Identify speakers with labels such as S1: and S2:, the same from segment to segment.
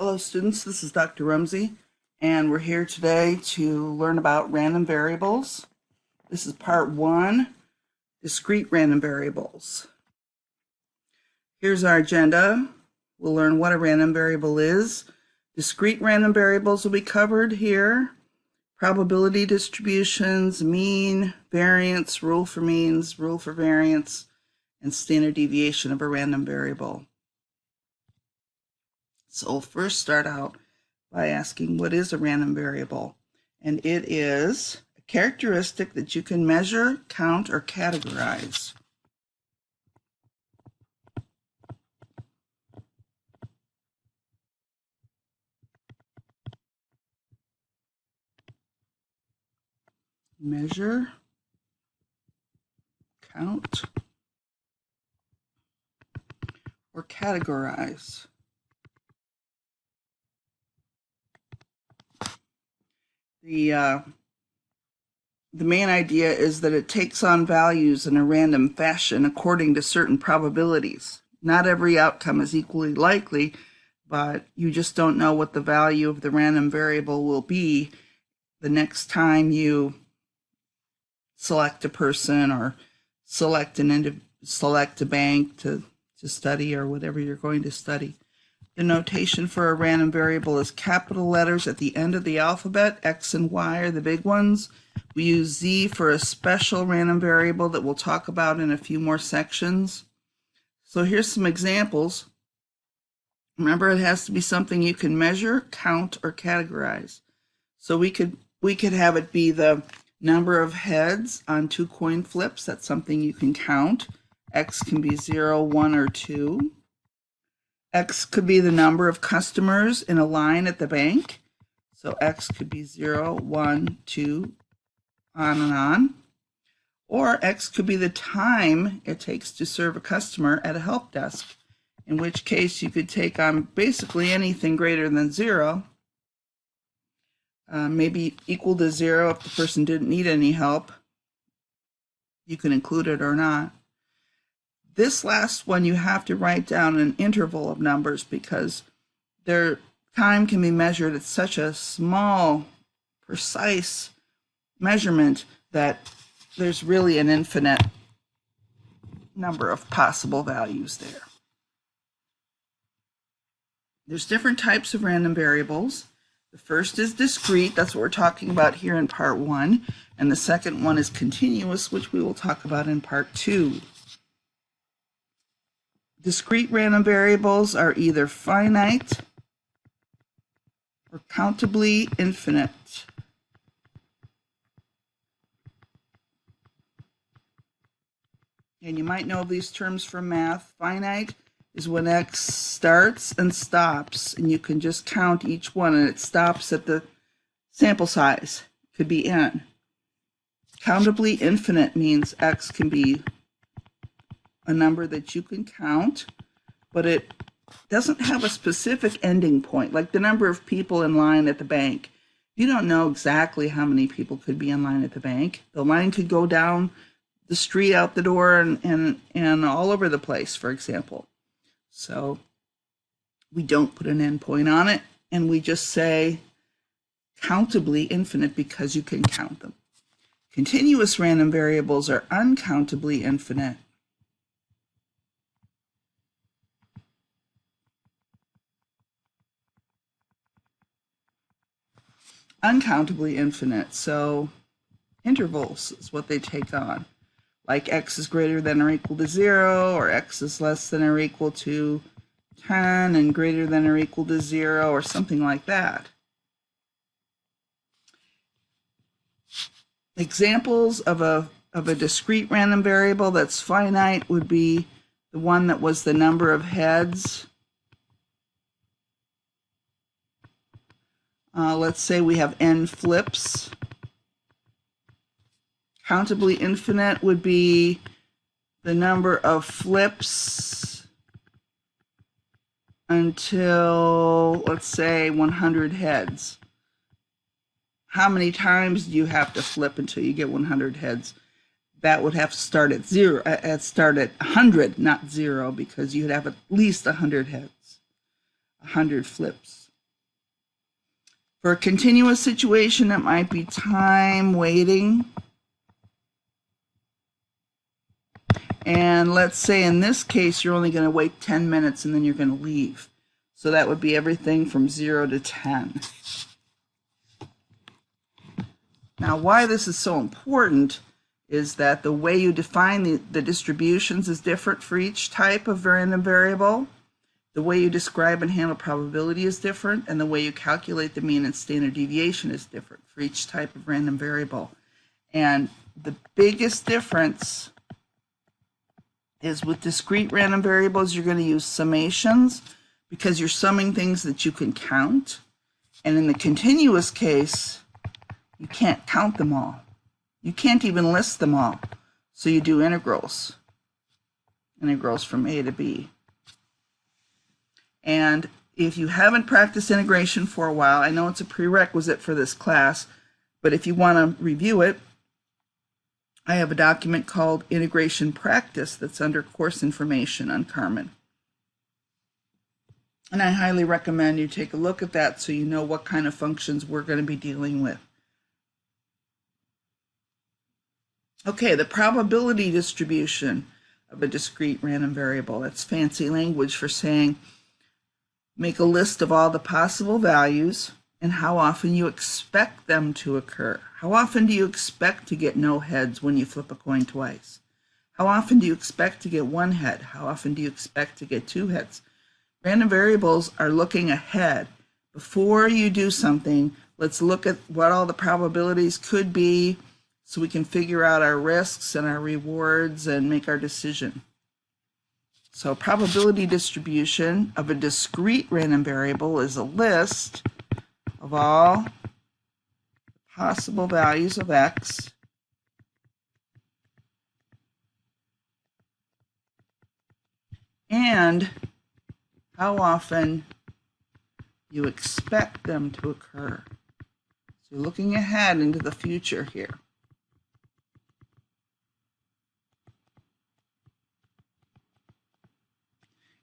S1: Hello students, this is Dr. Rumsey, and we're here today to learn about random variables. This is part 1, discrete random variables. Here's our agenda. We'll learn what a random variable is. Discrete random variables will be covered here. Probability distributions, mean, variance, rule for means, rule for variance, and standard deviation of a random variable. So we'll first start out by asking, what is a random variable? And it is a characteristic that you can measure, count, or categorize. Measure, count, or categorize. The main idea is that it takes on values in a random fashion according to certain probabilities. Not every outcome is equally likely, but you just don't know what the value of the random variable will be the next time you select a person or select a bank to study or whatever you're going to study. The notation for a random variable is capital letters at the end of the alphabet. X and Y are the big ones. We use Z for a special random variable that we'll talk about in a few more sections. So here's some examples. Remember, it has to be something you can measure, count, or categorize. So we could have it be the number of heads on 2 coin flips. That's something you can count. X can be 0, 1, or 2. X could be the number of customers in a line at the bank. So X could be 0, 1, 2, on and on. Or X could be the time it takes to serve a customer at a help desk, in which case you could take on basically anything greater than 0. Maybe equal to 0 if the person didn't need any help. You can include it or not. This last one, you have to write down an interval of numbers because their time can be measured at such a small, precise measurement that there's really an infinite number of possible values there. There's different types of random variables. The first is discrete, that's what we're talking about here in part 1, and the second one is continuous, which we will talk about in part 2. Discrete random variables are either finite or countably infinite. And you might know these terms from math. Finite is when X starts and stops, and you can just count each one, and it stops at the sample size. It could be n. Countably infinite means X can be a number that you can count, but it doesn't have a specific ending point, like the number of people in line at the bank. You don't know exactly how many people could be in line at the bank. The line could go down the street out the door and all over the place, for example. So we don't put an end point on it, and we just say countably infinite because you can count them. Continuous random variables are uncountably infinite. Uncountably infinite, so intervals is what they take on. Like X is greater than or equal to 0, or X is less than or equal to 10 and greater than or equal to 0, or something like that. Examples of a discrete random variable that's finite would be the one that was the number of heads. Let's say we have n flips. Countably infinite would be the number of flips until, let's say, 100 heads. How many times do you have to flip until you get 100 heads? That would have to start at 0, start at 100, not 0, because you'd have at least 100 heads, 100 flips. For a continuous situation, it might be time waiting. And let's say in this case, you're only going to wait 10 minutes and then you're going to leave. So that would be everything from 0 to 10. Now, why this is so important is that the way you define the distributions is different for each type of random variable. The way you describe and handle probability is different, and the way you calculate the mean and standard deviation is different for each type of random variable. And the biggest difference is with discrete random variables, you're going to use summations because you're summing things that you can count. And in the continuous case, you can't count them all. You can't even list them all. So you do integrals. Integrals from A to B. And if you haven't practiced integration for a while, I know it's a prerequisite for this class, but if you want to review it, I have a document called Integration Practice that's under course information on Carmen. And I highly recommend you take a look at that so you know what kind of functions we're going to be dealing with. Okay, the probability distribution of a discrete random variable. That's fancy language for saying make a list of all the possible values and how often you expect them to occur. How often do you expect to get no heads when you flip a coin twice? How often do you expect to get one head? How often do you expect to get two heads? Random variables are looking ahead. Before you do something, let's look at what all the probabilities could be so we can figure out our risks and our rewards and make our decision. So probability distribution of a discrete random variable is a list of all possible values of x and how often you expect them to occur. So you're looking ahead into the future here.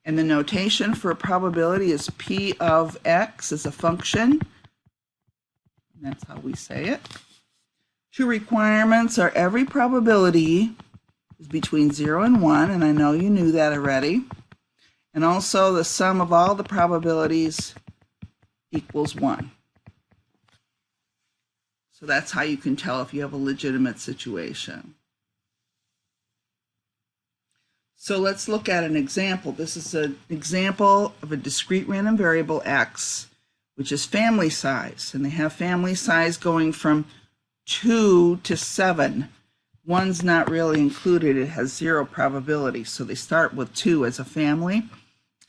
S1: And the notation for a probability is P of x as a function. And that's how we say it. Two requirements are every probability is between 0 and 1, and I know you knew that already. And also the sum of all the probabilities equals 1. So that's how you can tell if you have a legitimate situation. So let's look at an example. This is an example of a discrete random variable x, which is family size. And they have family size going from 2 to 7. 1's not really included. It has 0 probability. So they start with 2 as a family.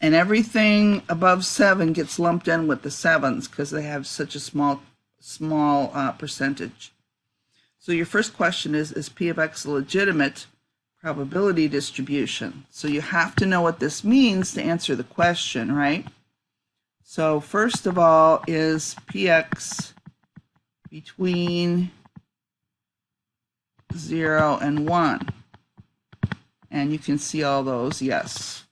S1: And everything above 7 gets lumped in with the 7s because they have such a small percentage. So your first question is P of x a legitimate probability distribution? So you have to know what this means to answer the question, right? So first of all, is Px between 0 and 1? And you can see all those, yes.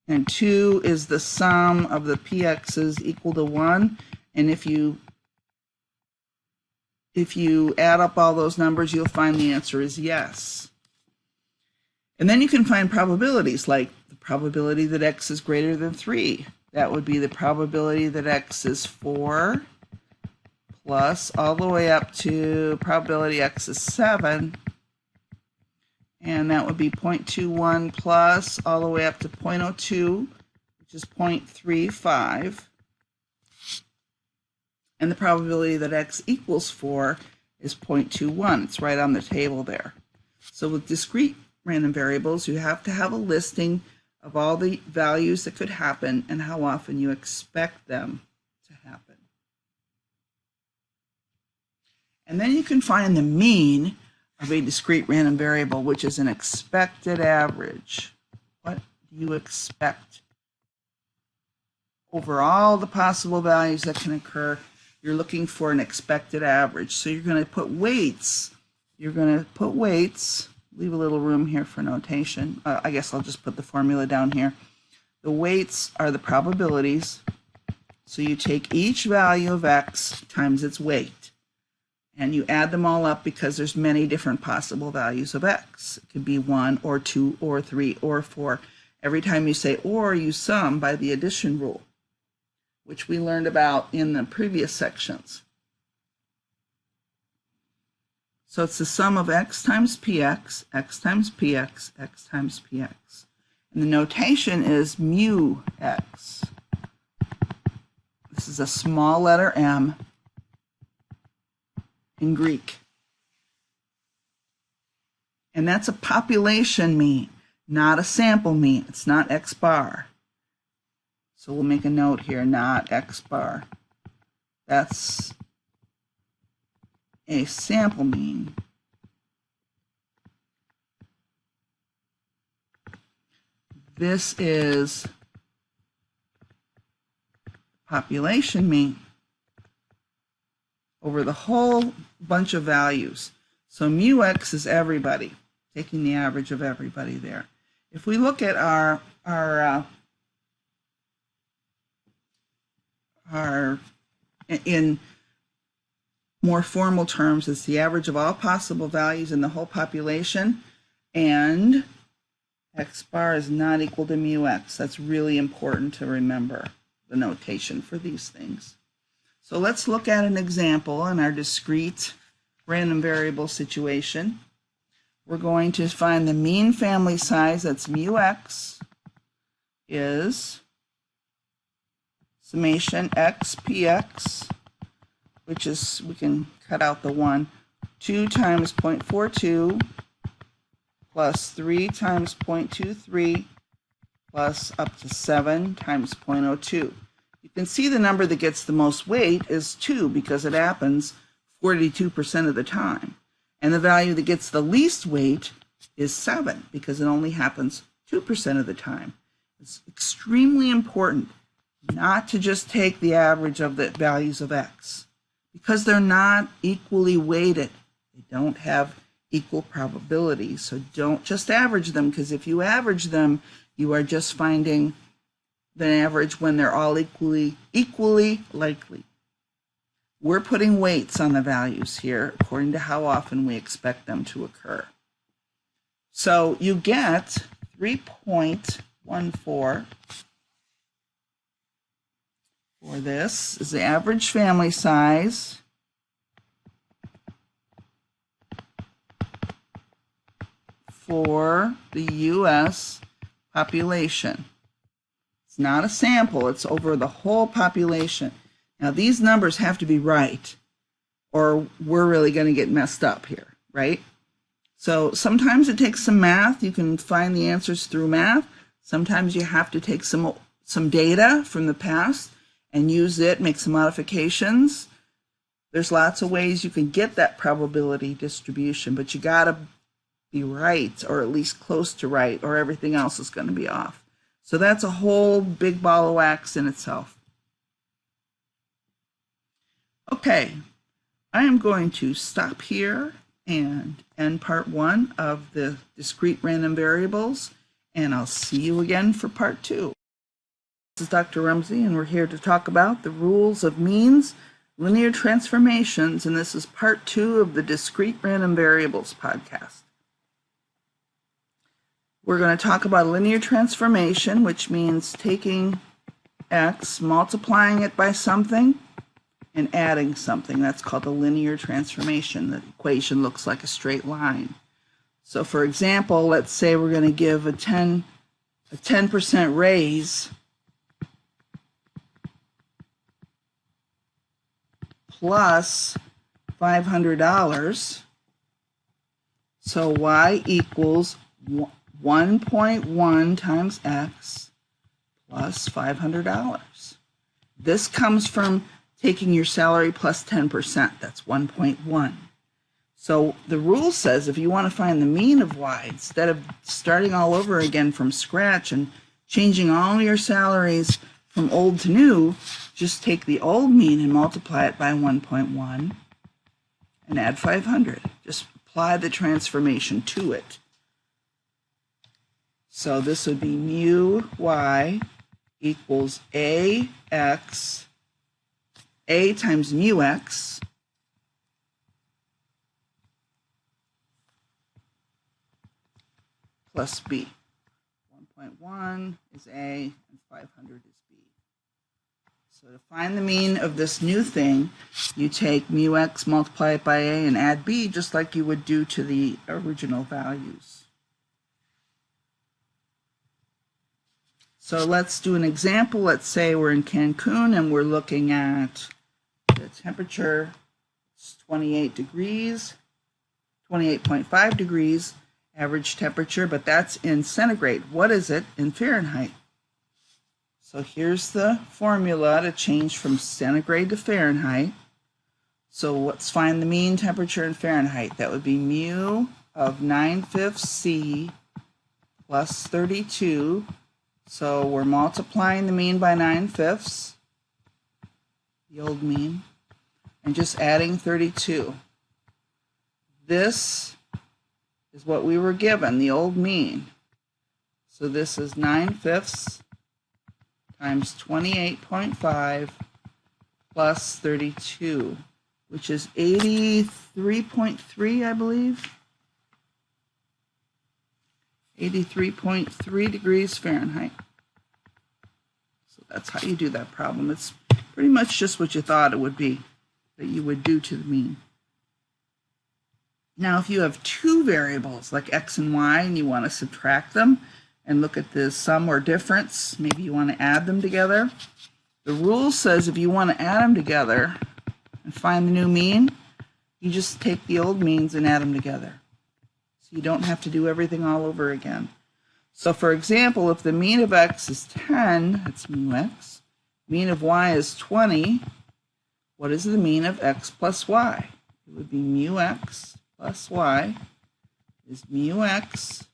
S1: And 2 is the sum of the Px's equal to 1. And if you add up all those numbers, you'll find the answer is yes. And then you can find probabilities, like the probability that x is greater than 3. That would be the probability that x is 4 plus all the way up to probability x is 7. And that would be 0.21 plus all the way up to 0.02, which is 0.35. And the probability that x equals 4 is 0.21. It's right on the table there. So with discrete random variables, you have to have a listing of all the values that could happen and how often you expect them to happen. And then you can find the mean of a discrete random variable, which is an expected average. What do you expect? Over all the possible values that can occur, you're looking for an expected average. So you're going to put weights. Leave a little room here for notation. I guess I'll just put the formula down here. The weights are the probabilities. So you take each value of x times its weight, and you add them all up because there's many different possible values of x. It could be 1 or 2 or 3 or 4. Every time you say or, you sum by the addition rule, which we learned about in the previous sections. So it's the sum of x times px, x times px, x times px. And the notation is mu x. This is a small letter m in Greek. And that's a population mean, not a sample mean. It's not x bar. So we'll make a note here, not x bar. That's a sample mean. This is population mean over the whole bunch of values. So mu x is everybody, taking the average of everybody there. If we look at our in more formal terms, it's the average of all possible values in the whole population, and x bar is not equal to mu x. That's really important to remember, the notation for these things. So let's look at an example in our discrete random variable situation. We're going to find the mean family size, that's mu x, is summation x px, which is, we can cut out the 1, 2 times 0.42 plus 3 times 0.23 plus up to 7 times 0.02. You can see the number that gets the most weight is 2 because it happens 42% of the time. And the value that gets the least weight is 7 because it only happens 2% of the time. It's extremely important not to just take the average of the values of x because they're not equally weighted. They don't have equal probability. So don't just average them, because if you average them, you are just finding the average when they're all equally likely. We're putting weights on the values here according to how often we expect them to occur. So you get 3.14 for this is the average family size for the U.S. population. It's not a sample, it's over the whole population. Now these numbers have to be right or we're really going to get messed up here, right? So sometimes it takes some math. You can find the answers through math. Sometimes you have to take some data from the past and use it, make some modifications. There's lots of ways you can get that probability distribution, but you got to be right, or at least close to right, or everything else is going to be off. So that's a whole big ball of wax in itself. Okay, I am going to stop here and end part 1 of the discrete random variables, and I'll see you again for part 2. This is Dr. Rumsey, and we're here to talk about the rules of means, linear transformations, and this is part 2 of the discrete random variables podcast. We're going to talk about linear transformation, which means taking x, multiplying it by something, and adding something. That's called a linear transformation. The equation looks like a straight line. So for example, let's say we're going to give a 10% raise plus $500. So y equals 1.1 times x plus $500. This comes from taking your salary plus 10%. That's 1.1. So the rule says if you want to find the mean of y, instead of starting all over again from scratch and changing all your salaries from old to new, just take the old mean and multiply it by 1.1 and add 500. Just apply the transformation to it. So this would be mu y equals ax A times mu x plus B. 1.1 is A and 500 is B. So to find the mean of this new thing, you take mu x, multiply it by A, and add B just like you would do to the original values. So let's do an example. Let's say we're in Cancun and we're looking at the temperature. It's 28 degrees, 28.5 degrees average temperature, but that's in centigrade. What is it in Fahrenheit? So here's the formula to change from centigrade to Fahrenheit. So let's find the mean temperature in Fahrenheit. That would be mu of 9/5 C plus 32. So we're multiplying the mean by 9/5, the old mean, and just adding 32. This is what we were given, the old mean. So this is 9/5 times 28.5 plus 32, which is 83.3, I believe. 83.3 degrees Fahrenheit. So that's how you do that problem. It's pretty much just what you thought it would be, that you would do to the mean. Now, if you have two variables like x and y and you want to subtract them and look at the sum or difference, maybe you want to add them together. The rule says if you want to add them together and find the new mean, you just take the old means and add them together. So you don't have to do everything all over again. So for example, if the mean of x is 10, that's mu x, mean of y is 20, what is the mean of x plus y? It would be mu x plus y is mu x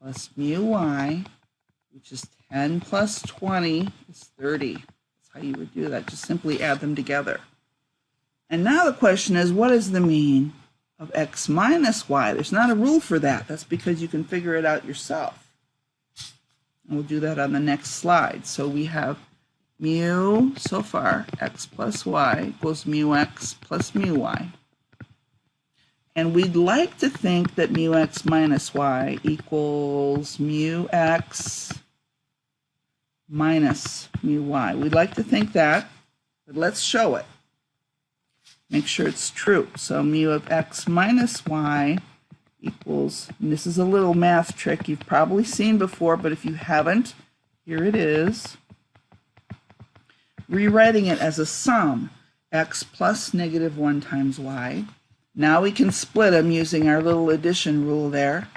S1: plus mu y, which is 10 plus 20 is 30. That's how you would do that. Just simply add them together. And now the question is, what is the mean of x minus y? There's not a rule for that. That's because you can figure it out yourself. And we'll do that on the next slide. So we have mu, so far, x plus y equals mu x plus mu y. And we'd like to think that mu x minus y equals mu x minus mu y. We'd like to think that, but let's show it. Make sure it's true. So mu of x minus y equals, and this is a little math trick you've probably seen before, but if you haven't, here it is. Rewriting it as a sum, x plus -1 times y. Now we can split them using our little addition rule there.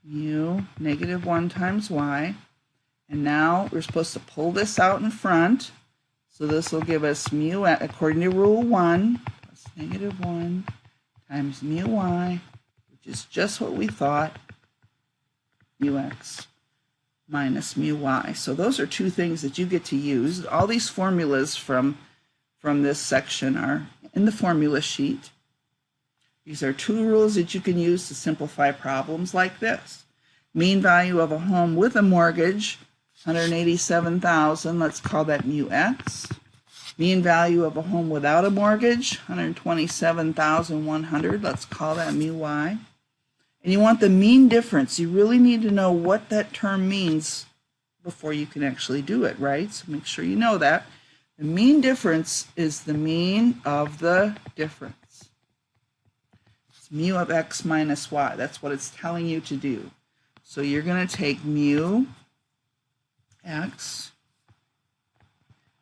S1: Mu -1 times y. And now we're supposed to pull this out in front. So this will give us mu, according to rule 1, plus -1 times mu y, which is just what we thought, mu x minus mu y. So those are two things that you get to use. All these formulas from this section are in the formula sheet. These are two rules that you can use to simplify problems like this. Mean value of a home with a mortgage, 187,000, let's call that mu x. Mean value of a home without a mortgage, 127,100, let's call that mu y. And you want the mean difference. You really need to know what that term means before you can actually do it, right? So make sure you know that. The mean difference is the mean of the difference. It's mu of x minus y. That's what it's telling you to do. So you're going to take mu x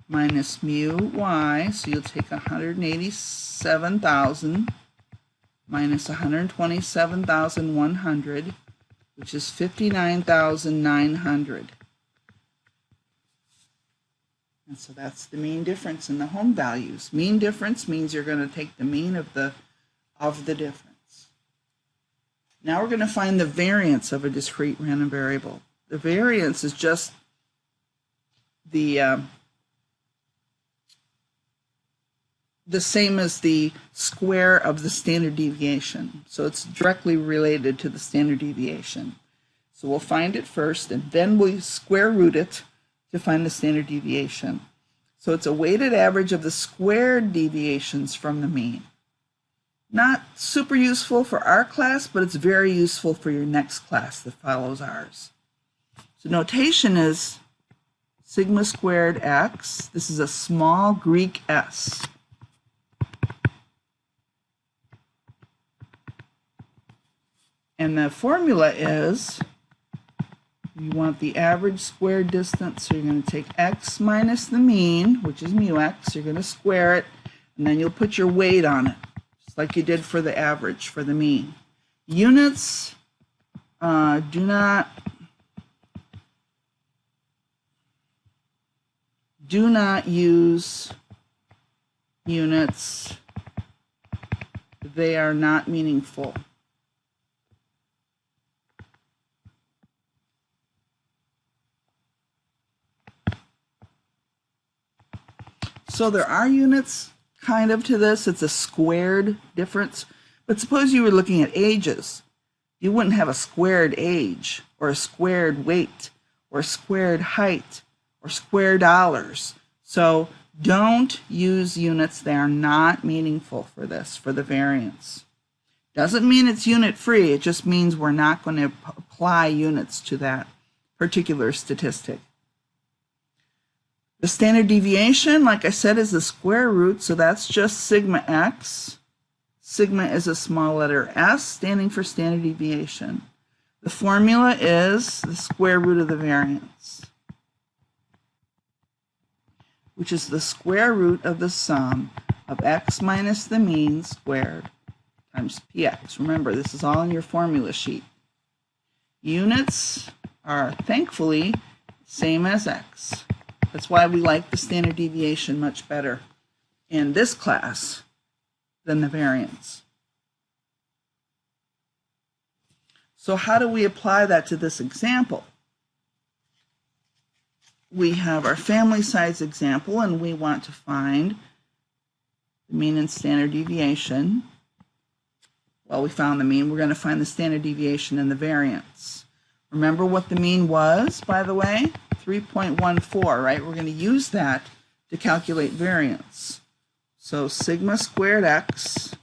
S1: minus mu y, so you'll take 187,000 minus 127,100, which is 59,900. And so that's the mean difference in the home values. Mean difference means you're going to take the mean of the difference. Now we're going to find the variance of a discrete random variable. The variance is just the same as the square of the standard deviation. So it's directly related to the standard deviation. So we'll find it first, and then we square root it to find the standard deviation. So it's a weighted average of the squared deviations from the mean. Not super useful for our class, but it's very useful for your next class that follows ours. So notation is sigma squared x. This is a small Greek s. And the formula is, you want the average squared distance, so you're going to take x minus the mean, which is mu x, you're going to square it, and then you'll put your weight on it, just like you did for the average, for the mean. Units do not use units. They are not meaningful. So there are units kind of to this. It's a squared difference. But suppose you were looking at ages. You wouldn't have a squared age, or a squared weight, or squared height, or square dollars. So don't use units. They are not meaningful for this, for the variance. Doesn't mean it's unit free. It just means we're not going to apply units to that particular statistic. The standard deviation, like I said, is the square root, so that's just sigma x. Sigma is a small letter s, standing for standard deviation. The formula is the square root of the variance, which is the square root of the sum of x minus the mean squared times px. Remember, this is all in your formula sheet. Units are, thankfully, same as x. That's why we like the standard deviation much better in this class than the variance. So how do we apply that to this example? We have our family size example, and we want to find the mean and standard deviation. Well, we found the mean. We're going to find the standard deviation and the variance. Remember what the mean was, by the way? 3.14, right? We're going to use that to calculate variance. So sigma squared x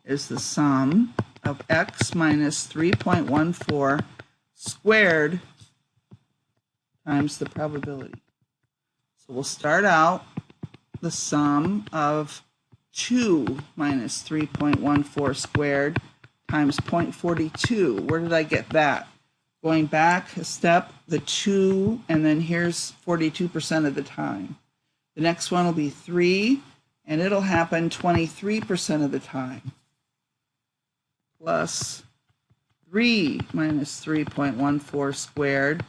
S1: is the sum of x minus 3.14 squared times the probability. So we'll start out the sum of 2 minus 3.14 squared times 0.42. Where did I get that? Going back a step, the 2, and then here's 42% of the time. The next one will be 3, and it'll happen 23% of the time. Plus 3 minus 3.14 squared,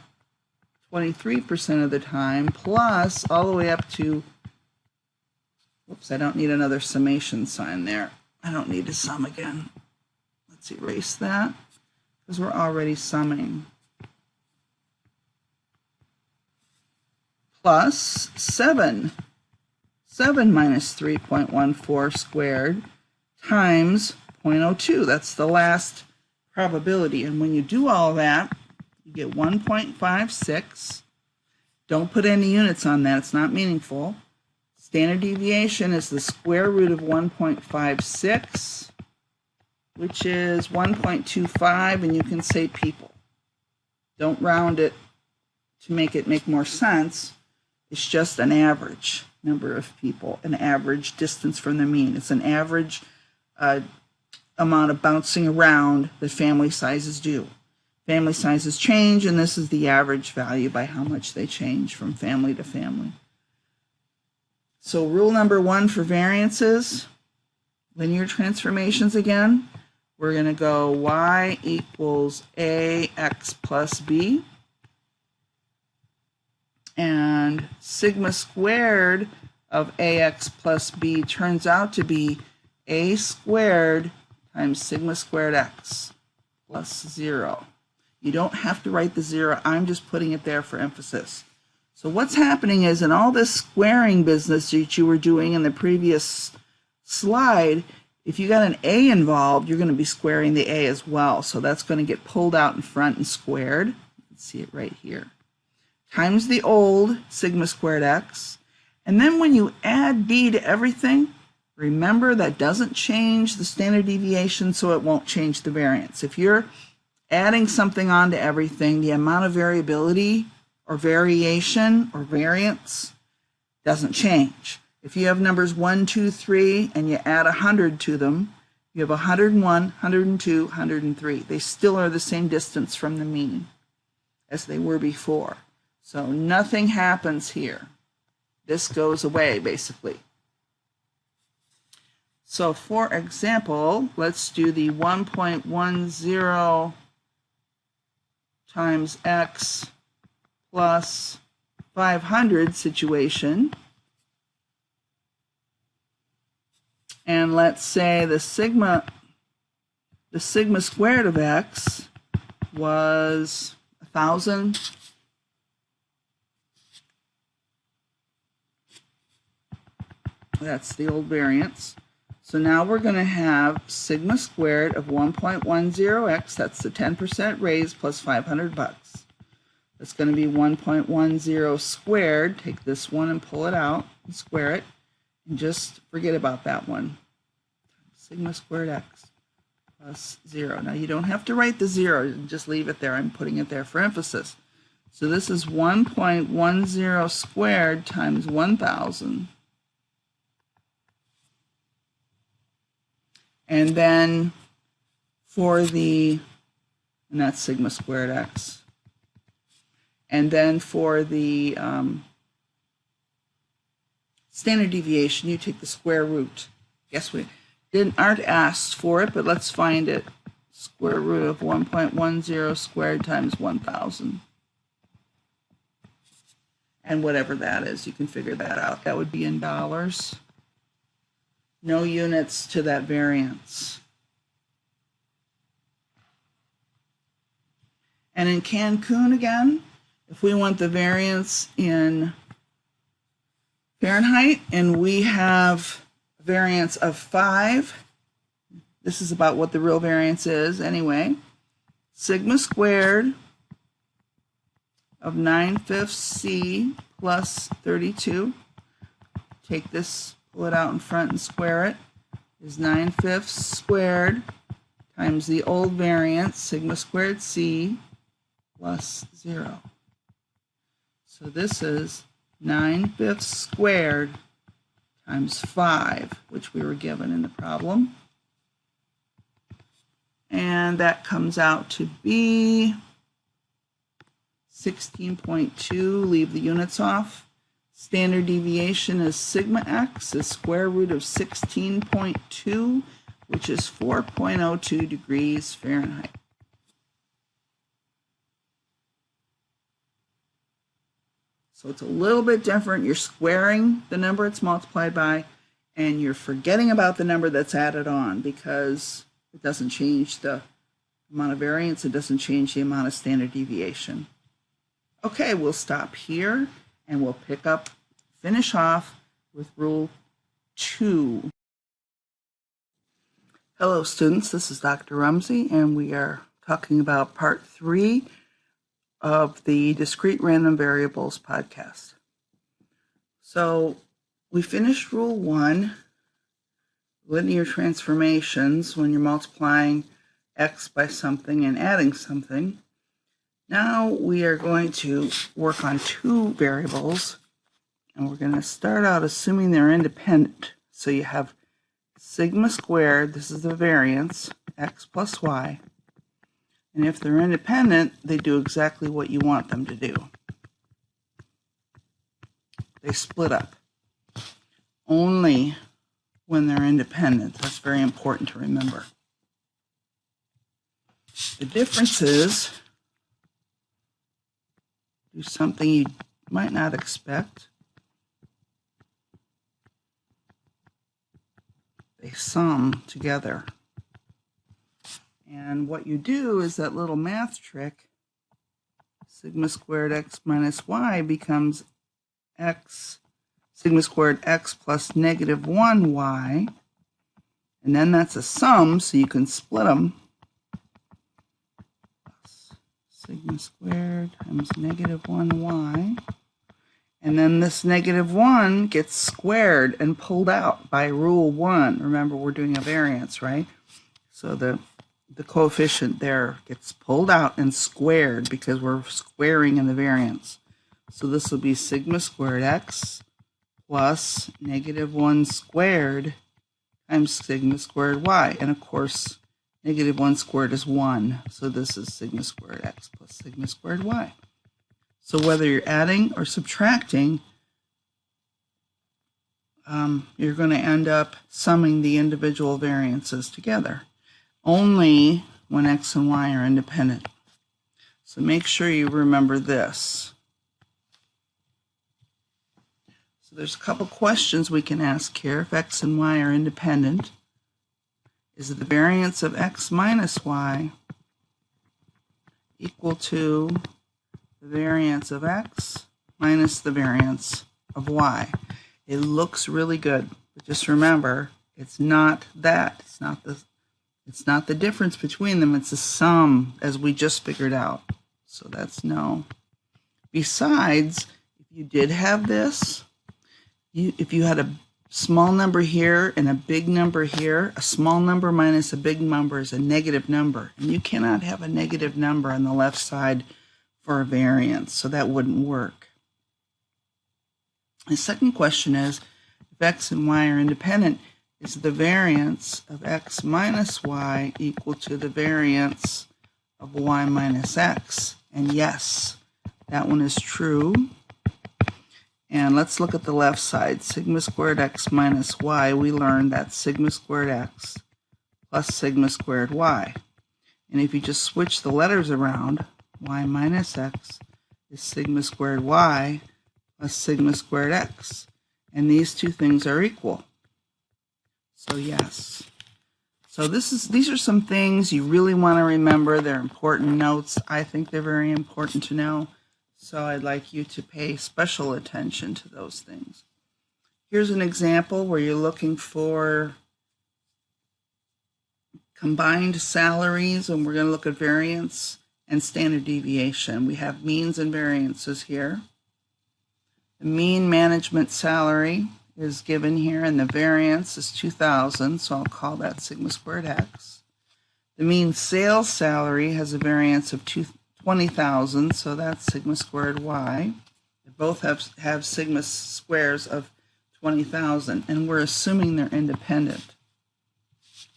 S1: 23% of the time, plus all the way up to, whoops, I don't need another summation sign there. I don't need to sum again. Let's erase that, because we're already summing. Plus 7 minus 3.14 squared times 0.02. That's the last probability. And when you do all that, you get 1.56. Don't put any units on that. It's not meaningful. Standard deviation is the square root of 1.56, which is 1.25, and you can say people. Don't round it to make it make more sense. It's just an average number of people, an average distance from the mean. It's an average amount of bouncing around that family sizes do. Family sizes change, and this is the average value by how much they change from family to family. So rule number 1 for variances, linear transformations again. We're going to go y equals ax plus b. And sigma squared of ax plus b turns out to be a squared times sigma squared x plus 0. You don't have to write the 0. I'm just putting it there for emphasis. So what's happening is, in all this squaring business that you were doing in the previous slide, if you got an a involved, you're going to be squaring the a as well. So that's going to get pulled out in front and squared. You can see it right here. Times the old sigma squared x. And then when you add b to everything, remember that doesn't change the standard deviation, so it won't change the variance. If you're adding something on to everything, the amount of variability or variation or variance doesn't change. If you have numbers 1, 2, 3, and you add 100 to them, you have 101, 102, 103. They still are the same distance from the mean as they were before. So nothing happens here. This goes away, basically. So for example, let's do the 1.10 times x plus 500 situation. And let's say the sigma squared of x was 1,000. That's the old variance. So now we're going to have sigma squared of 1.10x, that's the 10% raise plus 500 bucks. That's going to be 1.10 squared. Take this one and pull it out and square it. And just forget about that one. Sigma squared x plus 0. Now you don't have to write the 0, just leave it there. I'm putting it there for emphasis. So this is 1.10 squared times 1,000. And then for the, and that's sigma squared x. And then for the standard deviation, you take the square root. Guess we aren't asked for it, but let's find it. Square root of 1.10 squared times 1,000. And whatever that is, you can figure that out. That would be in dollars. No units to that variance. And in Cancun again, if we want the variance in Fahrenheit and we have a variance of 5, this is about what the real variance is anyway, sigma squared of 9/5 c plus 32, take this, pull it out in front and square it, is 9/5 squared times the old variance, sigma squared c, plus 0. So this is 9/5 squared times 5, which we were given in the problem. And that comes out to be 16.2, leave the units off. Standard deviation is sigma x is square root of 16.2, which is 4.02 degrees Fahrenheit. So it's a little bit different. You're squaring the number it's multiplied by, and you're forgetting about the number that's added on because it doesn't change the amount of variance. It doesn't change the amount of standard deviation. Okay, we'll stop here and we'll finish off with Rule 2. Hello students, this is Dr. Rumsey and we are talking about part 3 of the Discrete Random Variables podcast. So we finished Rule 1, linear transformations when you're multiplying x by something and adding something. Now we are going to work on 2 variables, and we're going to start out assuming they're independent. So you have sigma squared, this is the variance, x plus y. And if they're independent, they do exactly what you want them to do. They split up. Only when they're independent. That's very important to remember. The difference is do something you might not expect. They sum together. And what you do is that little math trick, sigma squared x minus y becomes x, sigma squared x plus negative 1y. And then that's a sum, so you can split them. Sigma squared times negative 1y. And then this -1 gets squared and pulled out by rule 1. Remember, we're doing a variance, right? So the coefficient there gets pulled out and squared because we're squaring in the variance. So this will be sigma squared x plus -1 squared times sigma squared y. And of course, -1 squared is 1. So this is sigma squared x plus sigma squared y. So whether you're adding or subtracting, you're going to end up summing the individual variances together, only when x and y are independent. So make sure you remember this. So there's a couple questions we can ask here. If x and y are independent, is the variance of x minus y equal to the variance of x minus the variance of y? It looks really good, but just remember, it's not that. It's not the difference between them. It's a sum, as we just figured out. So that's no. Besides, if you did have this, if you had a small number here and a big number here, a small number minus a big number is a negative number. And you cannot have a negative number on the left side for a variance, so that wouldn't work. The second question is, if x and y are independent, is the variance of x minus y equal to the variance of y minus x? And yes, that one is true. And let's look at the left side. Sigma squared x minus y, we learned that's sigma squared x plus sigma squared y. And if you just switch the letters around, y minus x is sigma squared y plus sigma squared x. And these two things are equal. So yes. So these are some things you really want to remember. They're important notes. I think they're very important to know. So I'd like you to pay special attention to those things. Here's an example where you're looking for combined salaries, and we're going to look at variance and standard deviation. We have means and variances here. The mean management salary is given here, and the variance is 2,000, so I'll call that sigma squared x. The mean sales salary has a variance of 20,000, so that's sigma squared y. They both have sigma squares of 20,000, and we're assuming they're independent.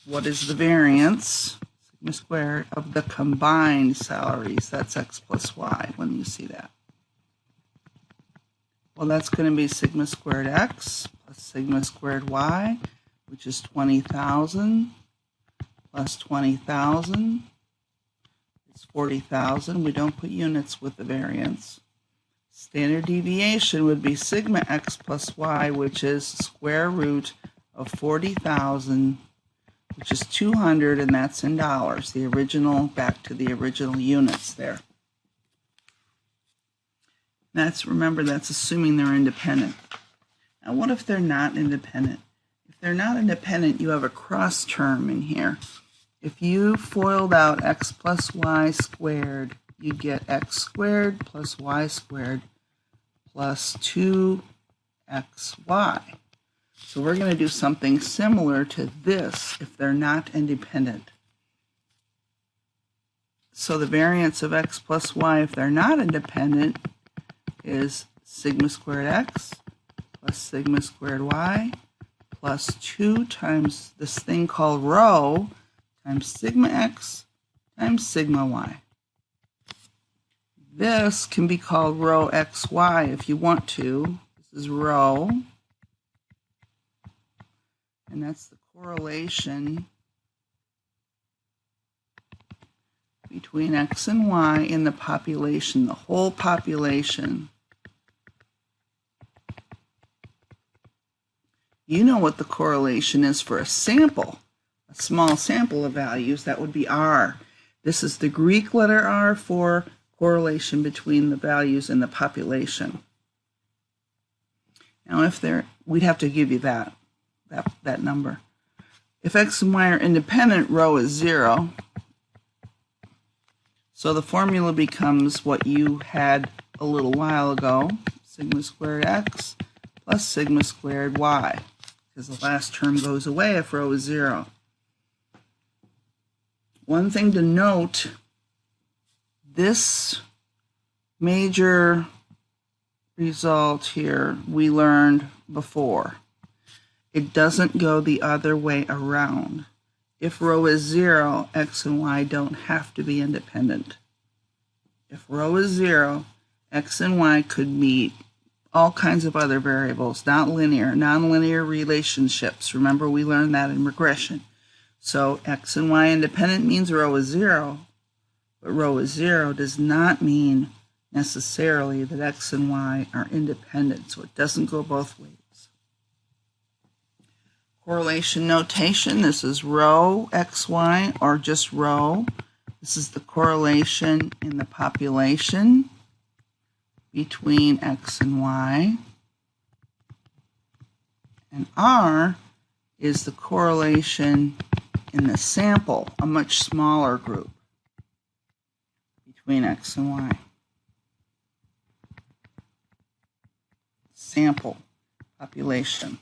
S1: What is the variance, sigma squared, of the combined salaries? That's x plus y when you see that. Well, that's going to be sigma squared x plus sigma squared y, which is 20,000 plus 20,000. It's 40,000. We don't put units with the variance. Standard deviation would be sigma x plus y, which is square root of 40,000, which is 200, and that's in dollars. The original, back to the original units there. Remember, that's assuming they're independent. Now, what if they're not independent? If they're not independent, you have a cross term in here. If you FOILed out x plus y squared, you get x squared plus y squared plus 2xy. So we're going to do something similar to this if they're not independent. So the variance of x plus y, if they're not independent, is sigma squared x plus sigma squared y plus 2 times this thing called rho times sigma x times sigma y. This can be called rho xy if you want to. This is rho, and that's the correlation between x and y in the population, the whole population. You know what the correlation is for a sample, a small sample of values. That would be R. This is the Greek letter R for correlation between the values in the population. Now, we'd have to give you that number. If x and y are independent, rho is 0. So the formula becomes what you had a little while ago. sigma squared x plus sigma squared y, because the last term goes away if rho is 0. One thing to note, this major result here we learned before. It doesn't go the other way around. If rho is 0, x and y don't have to be independent. If rho is 0, x and y could meet all kinds of other variables, not linear, nonlinear relationships. Remember, we learned that in regression. So x and y independent means rho is 0, but rho is 0 does not mean necessarily that x and y are independent, so it doesn't go both ways. Correlation notation, this is rho xy or just rho. This is the correlation in the population between x and y. And r is the correlation in the sample, a much smaller group between x and y. Sample, population.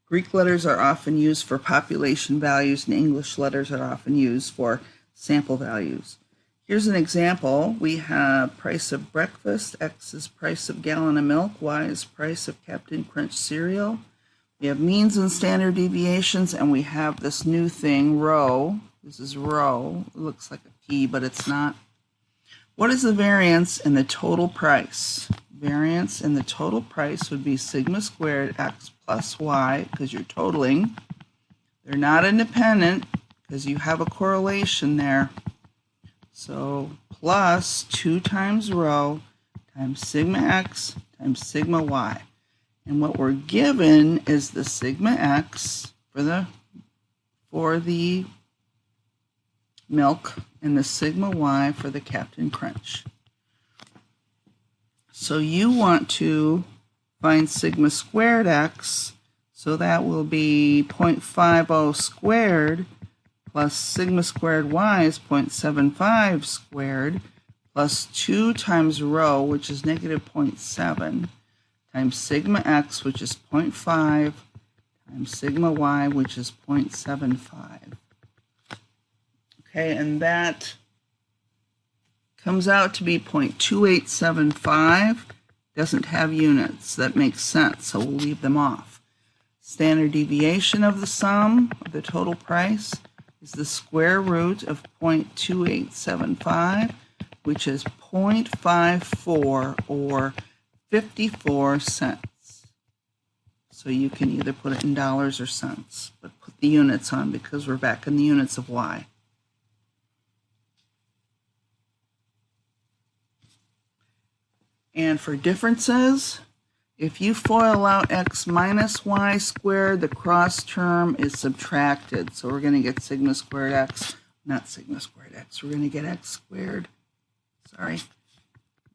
S1: Greek letters are often used for population values, and English letters are often used for sample values. Here's an example. We have price of breakfast, x is price of gallon of milk, y is price of Captain Crunch cereal. We have means and standard deviations, and we have this new thing, rho. This is rho. It looks like a P, but it's not. What is the variance in the total price? Variance in the total price would be sigma squared x plus y, because you're totaling. They're not independent because you have a correlation there. So plus 2 times rho times sigma x times sigma y. And what we're given is the sigma x for the milk and the sigma y for the Captain Crunch. So you want to find sigma squared x, so that will be 0.50 squared plus sigma squared y is 0.75 squared plus 2 times rho, which is negative 0.7, times sigma x, which is 0.5, times sigma y, which is 0.75. Okay, and that comes out to be 0.2875. Doesn't have units. That makes sense, so we'll leave them off. Standard deviation of the sum of the total price is the square root of 0.2875, which is 0.54 or 54 cents. So you can either put it in dollars or cents, but put the units on because we're back in the units of y. And for differences, if you FOIL out x minus y squared, the cross term is subtracted. So we're going to get sigma squared x, not sigma squared x. We're going to get x squared, sorry, a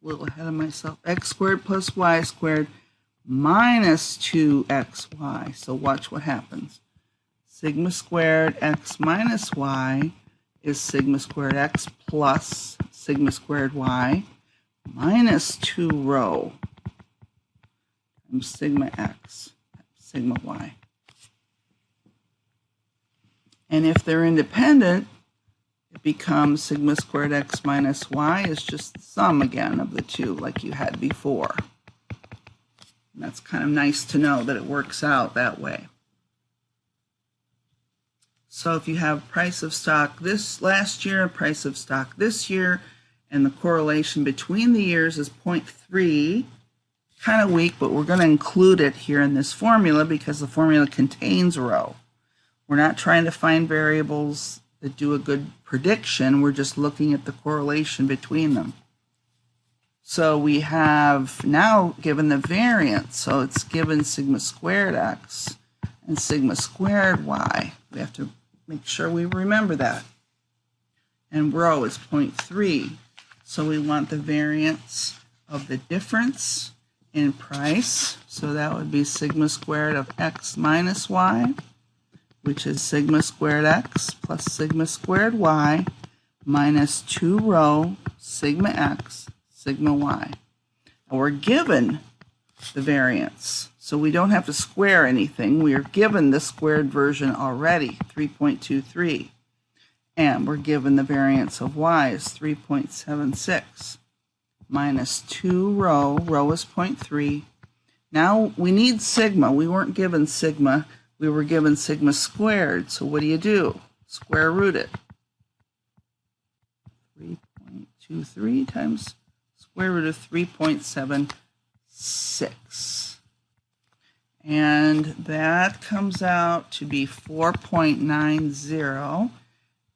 S1: little ahead of myself, x squared plus y squared minus 2xy. So watch what happens. Sigma squared x minus y is sigma squared x plus sigma squared y minus 2 rho times sigma x times sigma y. And if they're independent, it becomes sigma squared x minus y is just the sum again of the two like you had before. And that's kind of nice to know that it works out that way. So if you have price of stock this last year, price of stock this year, and the correlation between the years is 0.3, kind of weak, but we're going to include it here in this formula because the formula contains rho. We're not trying to find variables that do a good prediction. We're just looking at the correlation between them. So we have now given the variance. So it's given sigma squared x and sigma squared y. We have to make sure we remember that. And rho is 0.3. So we want the variance of the difference in price. So that would be sigma squared of x minus y, which is sigma squared x plus sigma squared y minus 2 rho sigma x sigma y. And we're given the variance. So we don't have to square anything. We are given the squared version already, 3.23. And we're given the variance of y is 3.76 minus 2 rho is 0.3. Now we need sigma. We weren't given sigma. We were given sigma squared. So what do? Square root it. 3.23 times square root of 3.76. And that comes out to be 4.90.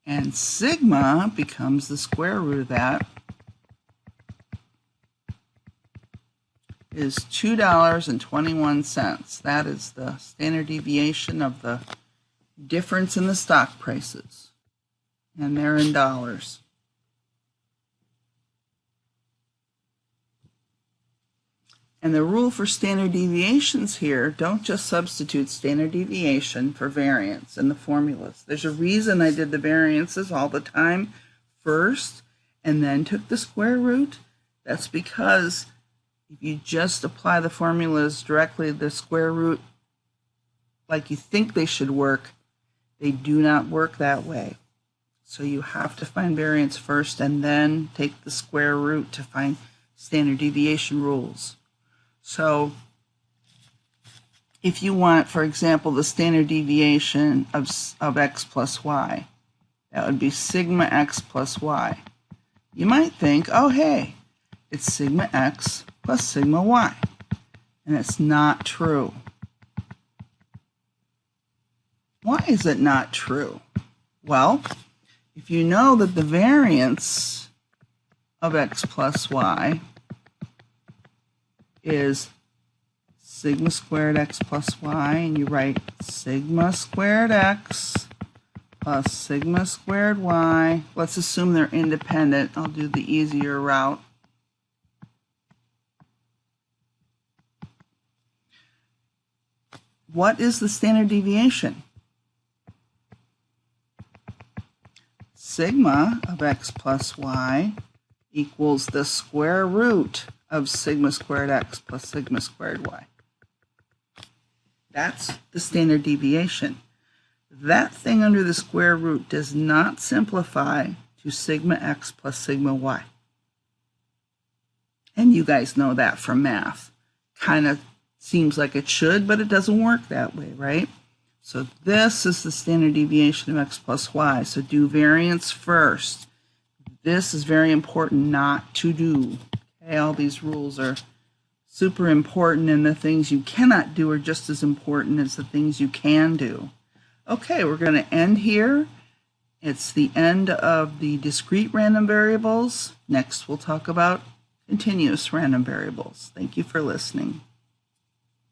S1: And sigma becomes the square root of that, is $2.21. That is the standard deviation of the difference in the stock prices. And they're in dollars. And the rule for standard deviations here, don't just substitute standard deviation for variance in the formulas. There's a reason I did the variances all the time first and then took the square root. That's because if you just apply the formulas directly to the square root like you think they should work, they do not work that way. So you have to find variance first and then take the square root to find standard deviation rules. So if you want, for example, the standard deviation of x plus y, that would be sigma x plus y. You might think, oh, hey, it's sigma x plus sigma y. And it's not true. Why is it not true? Well, if you know that the variance of x plus y is sigma squared x plus y, and you write sigma squared x plus sigma squared y. Let's assume they're independent. I'll do the easier route. What is the standard deviation? Sigma of x plus y equals the square root of sigma squared x plus sigma squared y. That's the standard deviation. That thing under the square root does not simplify to sigma x plus sigma y. And you guys know that from math. Kind of seems like it should, but it doesn't work that way, right? So this is the standard deviation of x plus y. So do variance first. This is very important not to do. Okay, all these rules are super important, and the things you cannot do are just as important as the things you can do. Okay, we're going to end here. It's the end of the discrete random variables. Next, we'll talk about continuous random variables. Thank you for listening.